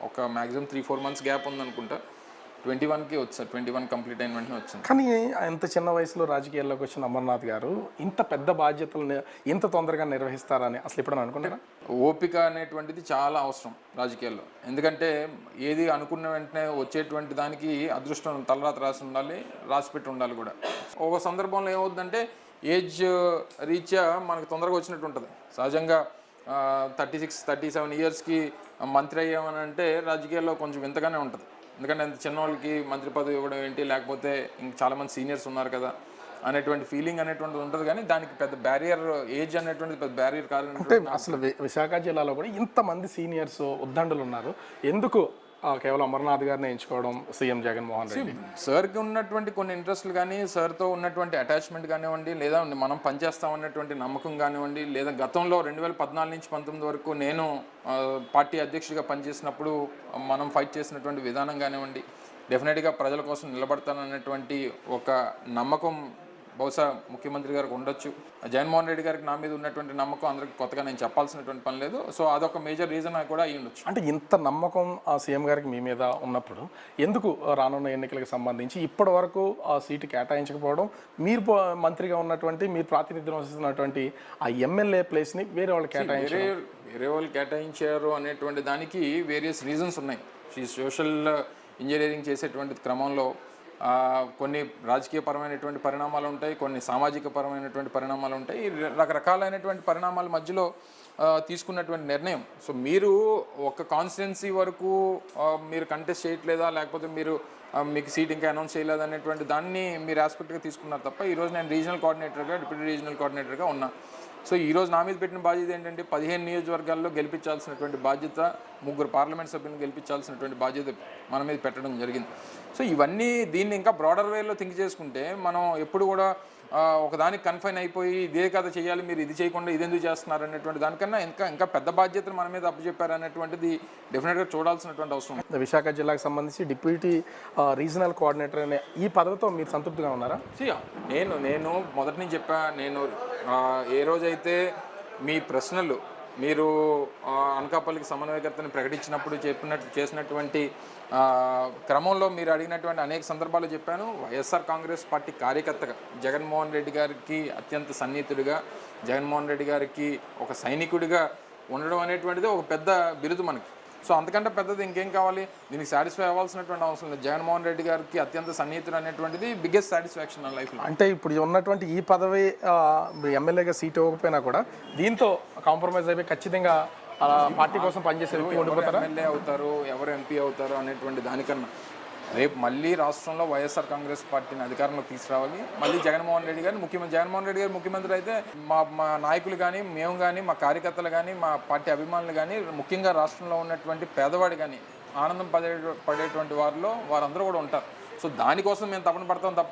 ఒక maximum 3-4 months gap ఉందనుకుంటా. 21కి వచ్చారు. 21 complete అయిన వెంటనే వచ్చింది. కానీ అంత చిన్న వయసులో రాజకీయాల్లోకి వచ్చిన అమర్నాథ్ గారు ఇంత పెద్ద బాధ్యతలను ఇంత తొందరగా నిర్వహిస్తారని అసలు ఎప్పుడైనా అనుకున్నారా? ఓపిక అనేటువంటిది చాలా అవసరం రాజకీయాల్లో. ఎందుకంటే ఏది అనుకున్న వెంటనే వచ్చేటువంటి దానికి అదృష్టం తలరాత రాసి ఉండాలి, రాసిపెట్టి ఉండాలి కూడా. ఒక సందర్భంలో ఏమవుతుందంటే ఏజ్ రీత్యా మనకు తొందరగా వచ్చినట్టు ఉంటుంది. సహజంగా 36-37 ఇయర్స్కి మంత్రి అయ్యామని అంటే రాజకీయాల్లో కొంచెం వింతగానే ఉంటుంది. ఎందుకంటే అంత చిన్నవాళ్ళకి మంత్రి పదవి ఇవ్వడం ఏంటి, లేకపోతే ఇంక చాలామంది సీనియర్స్ ఉన్నారు కదా అనేటువంటి ఫీలింగ్ అనేటువంటిది ఉంటుంది. కానీ దానికి పెద్ద బ్యారియర్, ఏజ్ అనేటువంటిది పెద్ద బ్యారియర్ కాదు. అంటే అసలు విశాఖ జిల్లాలో కూడా ఇంతమంది సీనియర్స్ ఉద్దండులు ఉన్నారు, ఎందుకు కేవలం అమర్నాథ్ గారిని ఎంచుకోవడం సీఎం జగన్మోహన్ రెడ్డి? సార్కి ఉన్నటువంటి కొన్ని ఇంట్రెస్ట్లు కానీ, సార్తో ఉన్నటువంటి అటాచ్మెంట్ కానివ్వండి, లేదా మనం పనిచేస్తాం అన్నటువంటి నమ్మకం కానివ్వండి, లేదా గతంలో 2014 నుంచి 19 వరకు నేను పార్టీ అధ్యక్షుడిగా పనిచేసినప్పుడు మనం ఫైట్ చేసినటువంటి విధానం కానివ్వండి, డెఫినెట్గా ప్రజల కోసం నిలబడతానన్నటువంటి ఒక నమ్మకం బహుశా ముఖ్యమంత్రి గారికి ఉండొచ్చు. జగన్మోహన్ రెడ్డి గారికి నా మీద ఉన్నటువంటి నమ్మకం అందరికి కొత్తగా నేను చెప్పాల్సినటువంటి పని లేదు. సో అదొక మేజర్ రీజన్ కూడా అయ్యి ఉండొచ్చు. అంటే ఇంత నమ్మకం ఆ సీఎం గారికి మీ మీద ఉన్నప్పుడు ఎందుకు రానున్న ఎన్నికలకు సంబంధించి ఇప్పటి వరకు ఆ సీటు కేటాయించకపోవడం, మీరు మంత్రిగా ఉన్నటువంటి, మీరు ప్రాతినిధ్యం వహిస్తున్నటువంటి ఆ ఎమ్మెల్యే ప్లేస్ని వేరే వాళ్ళు వేరే వాళ్ళు కేటాయించారు అనేటువంటి దానికి వేరియస్ రీజన్స్ ఉన్నాయి. ఈ సోషల్ ఇంజనీరింగ్ చేసేటువంటి క్రమంలో కొన్ని రాజకీయపరమైనటువంటి పరిణామాలు ఉంటాయి, కొన్ని సామాజిక పరమైనటువంటి పరిణామాలు ఉంటాయి. రకరకాలైనటువంటి పరిణామాల మధ్యలో తీసుకున్నటువంటి నిర్ణయం. సో మీరు ఒక కాన్స్టిట్యున్సీ వరకు మీరు కంటెస్ట్ చేయట్లేదా, లేకపోతే మీరు మీకు సీట్ ఇంకా అనౌన్స్ చేయలేదు అనేటువంటి దాన్ని మీరు ఆస్పెక్ట్గా తీసుకున్నారు తప్ప, ఈరోజు నేను రీజనల్ కోఆర్డినేటర్గా, డిప్యూటీ రీజనల్ కోఆర్డినేటర్గా ఉన్నా. సో ఈరోజు నా మీద పెట్టిన బాధ్యత ఏంటంటే 15 నియోజకవర్గాల్లో గెలిపించాల్సినటువంటి బాధ్యత, 3 పార్లమెంట్ సభ్యులను గెలిపించాల్సినటువంటి బాధ్యత మన మీద పెట్టడం జరిగింది. సో ఇవన్నీ దీన్ని ఇంకా బ్రాడర్ వేలో థింక్ చేసుకుంటే మనం ఎప్పుడు కూడా ఒకదానికి కన్ఫైన్ అయిపోయి ఇదే కథ చేయాలి, మీరు ఇది చేయకుండా ఇది ఎందుకు చేస్తున్నారు అనేటువంటి దానికన్నా ఇంకా పెద్ద బాధ్యతలు మన మీద అప్పచెప్పారు అనేటువంటిది డెఫినెట్గా చూడాల్సినటువంటి అవసరం. విశాఖ జిల్లాకు సంబంధించి డిప్యూటీ రీజనల్ కోఆర్డినేటర్ అనే ఈ పదవితో మీరు సంతృప్తిగా ఉన్నారా? నేను మొదటి నుంచి చెప్పా, నేను ఏ రోజైతే మీ ప్రశ్నలు మీరు అనకాపల్లికి సమన్వయకర్తని ప్రకటించినప్పుడు చేసినటువంటి క్రమంలో మీరు అడిగినటువంటి అనేక సందర్భాలు చెప్పాను. వైఎస్ఆర్ కాంగ్రెస్ పార్టీ కార్యకర్తగా, జగన్మోహన్ రెడ్డి గారికి అత్యంత సన్నిహితుడిగా, జగన్మోహన్ రెడ్డి గారికి ఒక సైనికుడిగా ఉండడం అనేటువంటిది ఒక పెద్ద బిరుదు మనకి. సో అంతకంటే పెద్దది ఇంకేం కావాలి? దీనికి సాటిస్ఫై అవ్వాల్సినటువంటి అవసరం లేదు. జగన్మోహన్ రెడ్డి గారికి అత్యంత సన్నిహితుడు అనేటువంటిది బిగ్గెస్ట్ సాటిస్ఫాక్షన్ నా లైఫ్లో. అంటే ఇప్పుడు ఉన్నటువంటి ఈ పదవి ఎమ్మెల్యేగా సీట్ ఇవ్వకపోయినా కూడా దీంతో కాంప్రమైజ్ అయిపోయి ఖచ్చితంగా పార్టీ కోసం పనిచేసే ఎమ్మెల్యే అవుతారు, ఎవరు ఎంపీ అవుతారు అనేటువంటి దానికన్నా రేపు మళ్ళీ రాష్ట్రంలో వైఎస్ఆర్ కాంగ్రెస్ పార్టీని అధికారంలోకి తీసుకురావాలి. మళ్ళీ జగన్మోహన్ రెడ్డి గారు ముఖ్యమంత్రి అయితే మా నాయకులు కానీ, మేము కానీ, మా కార్యకర్తలు కానీ, మా పార్టీ అభిమానులు కానీ, ముఖ్యంగా రాష్ట్రంలో ఉన్నటువంటి పేదవాడు కానీ ఆనందం పడేటువంటి వారిలో వారందరూ కూడా ఉంటారు. సో దానికోసం మేము తపన పడతాం తప్ప